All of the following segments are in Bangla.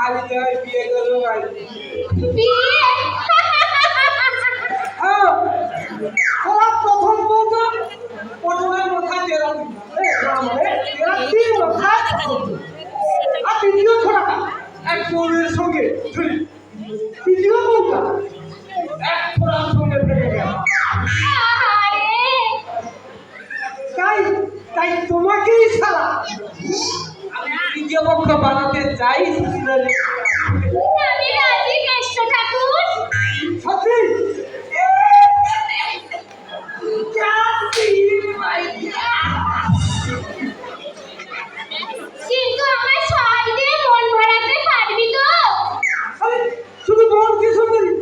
আমি তো বিয়ে করবো ভাই। প্রথম বলতো প্রথমের মাথায় তেরা মাথায় আর দ্বিতীয় ছোড়াটা এক বউয়ের সঙ্গে তৃতীয় বউটা এক ছোড়ার সঙ্গে ফেলে গেল। তাই তাই তোমাকেই ছাড়া আমি তৃতীয় পক্ষ বানাতে চাই। সত্যি শুধু বল কি সুন্দরী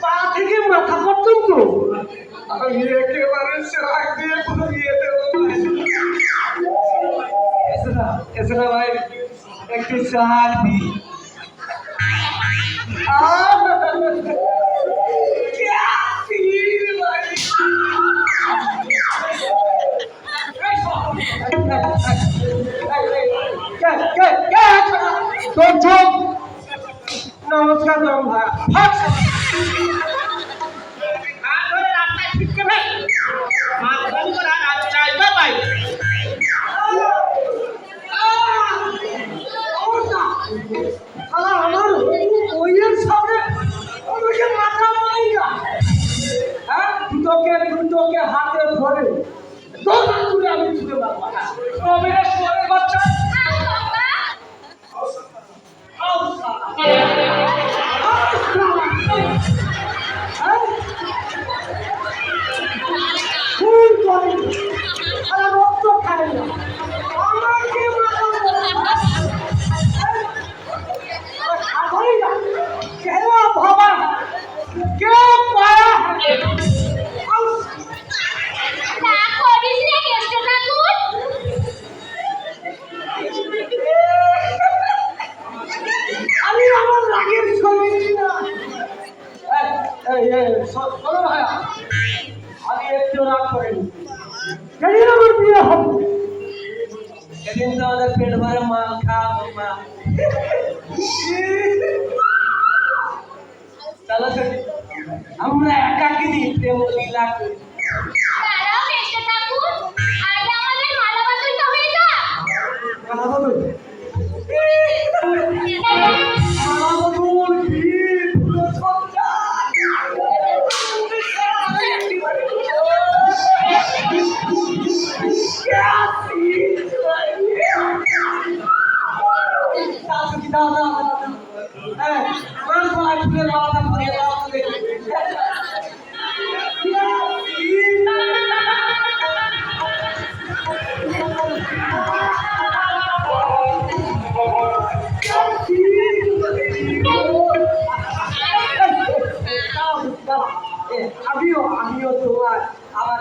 পা থেকে মাথা পর্যন্ত আমি একেবারে সেরাক দিয়ে ভরিয়ে দেবো। এছাড়া ভাই একটু সাহায্য দিই। নমস্কার ভাই আমার ওইয়ের সামনে আমাকে মাথা মারি না। হ্যাঁ দুটোকে হাতে ধরে দোকান তুলে আমি ছুটে মারবো। তবে সোয়ারের বাচ্চা ফুল করে আর রক্ত খায় না আমাকে কেউ ভাবা কেউ পায়া আমি আমার রাগের ছবি না। শোনো ভাইয়া আমি একটু রাগ করিনি। সেদিন আমার বিয়ে হবে সেদিন তো আমাদের পেট ভরে মাল খাবো মা। চলো আমরা একাকি দিই প্রেম লীলা করি। আমিও তোমার আমার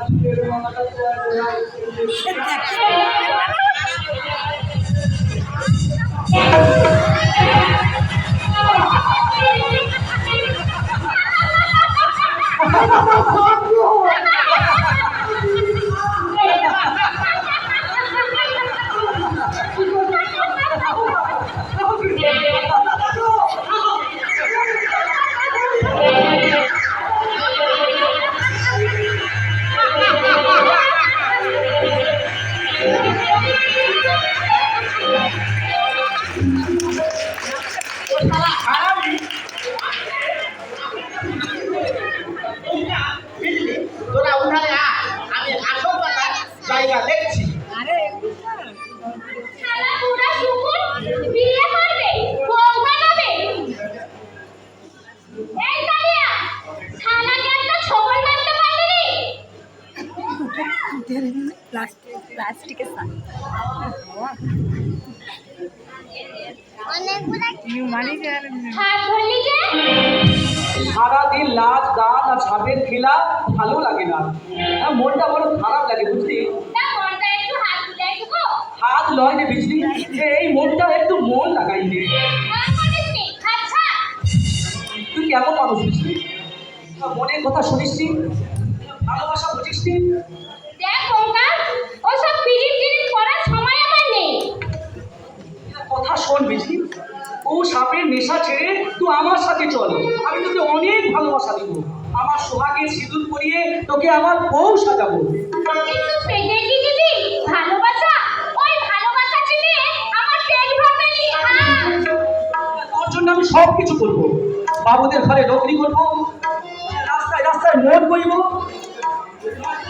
তোরা উঠানে আমি আসল জায়গা দেখছি। প্লাস্টিকের সারাদিন লাজ দাঁত আর সাপের খেলা ভালো লাগে না, মনটা বড় খারাপ লাগে বুঝলি। হাত লয় রে বুঝলি, এই মনটা একটু মন লাগাই রে। তুই কেমন মানুষ বুঝলি, মনের কথা শুনিস নি, ভালোবাসা বুঝিস নি। দেখ ওসব তোকে আমার বউ সাজাবো। কিন্তু পেটে কি দিবি ভালোবাসা? ওই ভালোবাসা চিনে আমার পেট ভরবে নি। তোর জন্য আমি সব কিছু করবো। বাবুদের ঘরে নকরি করবো, রাস্তায় রাস্তায় নোট বইব,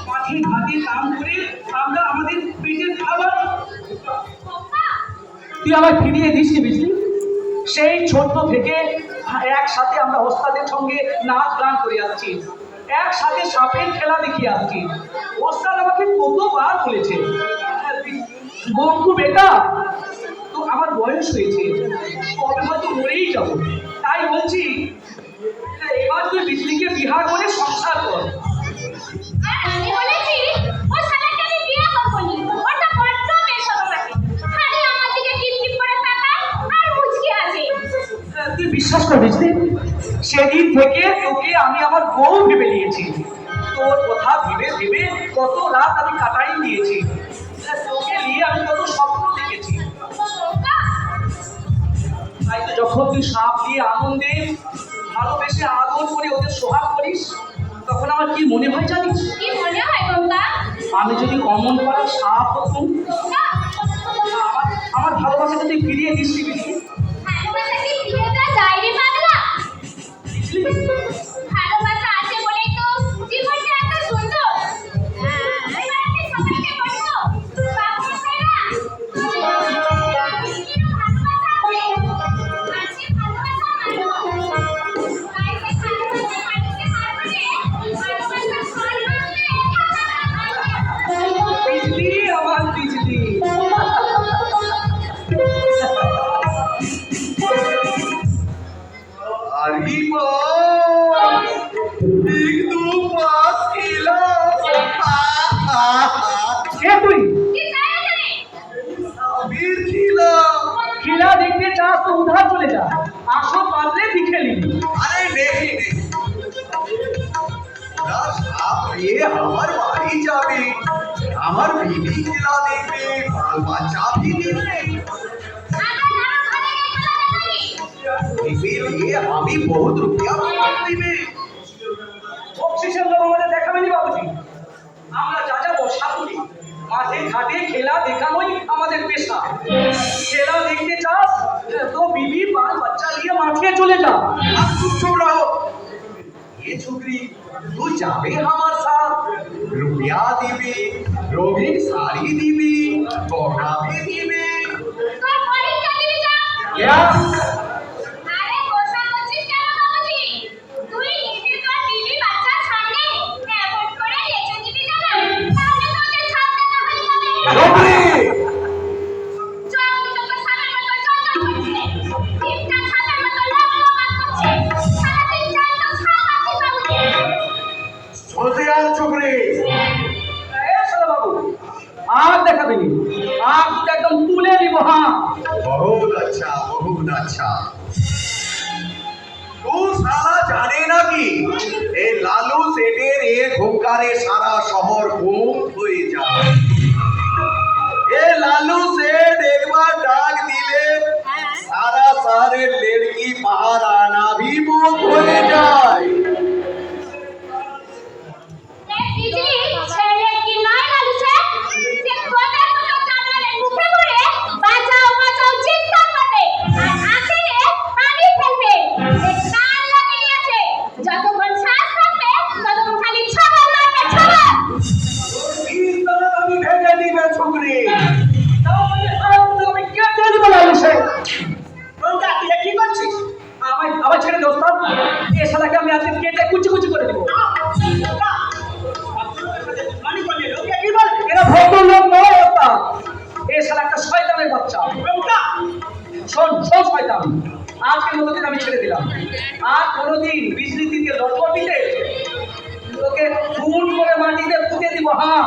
মাঠে ঘাটে কাম করে আমরা আমাদের পেটের খাবার। তুই আমার ফিরিয়ে দিস নি বুঝলি? সেই ছোট্ট থেকে একসাথে আমরা ওস্তাদের সঙ্গে নাচ গান করে আসছি, একসাথে সাপের খেলা দেখিয়ে আসছি। ওস্তাদ আমাকে কতবার বলেছে, বঙ্কু বেটা তো আমার বয়স হয়েছে, কবে হয়তো মরেই যাবো, তাই বলছি এবার তুই বিজলিকে বিহার করে সংসার কর। আর আমি বলেছি ওই শালাকে আমি বিয়ে করব নি, ওটা বড্ড বেশরম আছে, খালি আমার দিকে টিপ টিপ করে তাকায় আর মুচকি আছে। তুই বিশ্বাস কর বিজলি, সেদিন থেকে তোকে আমি আমার বউ ভেবে নিয়েছি। তোর কথা ভেবে ভেবে কত রাত আমি কাটাই দিয়েছি, তোকে নিয়ে আমি কত স্বপ্ন দেখেছি। তাই তো যখন তুই সাপ দিয়ে আনন্দে ভালোবেসে আদর করে ওদের সোহাগ করিস, তখন আমার কি মনে হয় জানিস? কি মনে হয় গঙ্গা? আমি যদি অমন করা সাপ হতাম, আমার ভালোবাসাটা তুই ফিরিয়ে দিস নি বিজলি। ভালোবাসা কি ফিরে দেওয়া যায় রে পাগলা? ভালোবাসা আছে বলেই তো জীবনটা এত সুন্দর। এবার আমি সবাইকে বলবো, বাবু সাইরা ভালোবাসা আছে, ভালোবাসা বিজলি আমার বিজলি। अरे एक दो पास खेला কে তুই? अबीर खेला। খেলা দেখতে চাস তো উধার চলে যা, আসো পারলে দিখে নিবি। अरे नहीं नहीं आप ये हमार बाड़ी जाबे हमार बीबी खेला देखबे बाल बच्चा भी देखबे इसीलिए हमी बहुत रुपया दिबे। বকশিসের লোক আমাদের দেখাবে নি বাবুজি, আমরা যা যা বসা করি মাঠে ঘাটে খেলা দেখানোই আমাদের পেশা। খেলা দেখতে চাস তো বিবি বাল বাচ্চা নিয়ে মাঠে চলে যা। अब तुम चुप रहो। ये छोकरी तू जाबे हमार साथ रुपया दिबे रोगी साड़ी दिबे गहना भी दिबे। তোর পরীক্ষা দিবি যা। क्या? আরে গোসা করছিস কেন বাবুজি? তুই নিজে তোর বিবি বাচ্চার সামনে এমন করে লেচে দিবি না, তাহলে তোদের সামনে না হয়ে যাবে। छोकरी চল দুটো তো সামনের মতো চল করছে, তিনটা সামনের মতো লবলবাদ করছে, সারাদিন চাল তো খাওয়াচ্ছিস বাবুজি। सोचे यार छोकरी এ শালা বাবু, আর দেখাবে নি, আর দুটো একদম তুলে নিব। হ্যাঁ बहुत अच्छा तू साला जाने ना कि ए लालू सेठेर एक হুঙ্কারে সারা শহর ঘুম হয়ে যায়। এ লালু সেठ একবার ডাক দিলে সারা শহরের লড়কি বাহার আনা भी বন্ধ হয়ে যায়। দেখ বিজলি, ছেলে কি নয় লালুছে, যে তোদের মতো জানোয়ারের মুখে পড়ে বাঁচাও বাঁচাও চিৎকার করবে আর আখেরে পানি ফেলবে। এ কান লাগিয়েছে, যতক্ষণ শ্বাস থাকবে ততক্ষণ খালি ছবল মারবে ছবল। এই সালা আমি ভেঙে দিবে ছোকরি। তাহলে আমি কেটে দিব লালুসে। বলটা তুই কি করছিস? আমায় আবার ছেড়ে দে ওস্তাদ, এ শালাকে আমি আজকে কেটে কুচি কুচি করে দেবো। এরা ভদ্র লোক নয় ওস্তাদ, এ শালা একটা শয়তানের বাচ্চা। শোন শোন শয়তান, আজকের মতো দিন আমি ছেড়ে দিলাম, আর কোনোদিন বিজলি দিকে লটপট দিতে তোকে খুন করে মাটিতে পুঁতে দিব। হ্যাঁ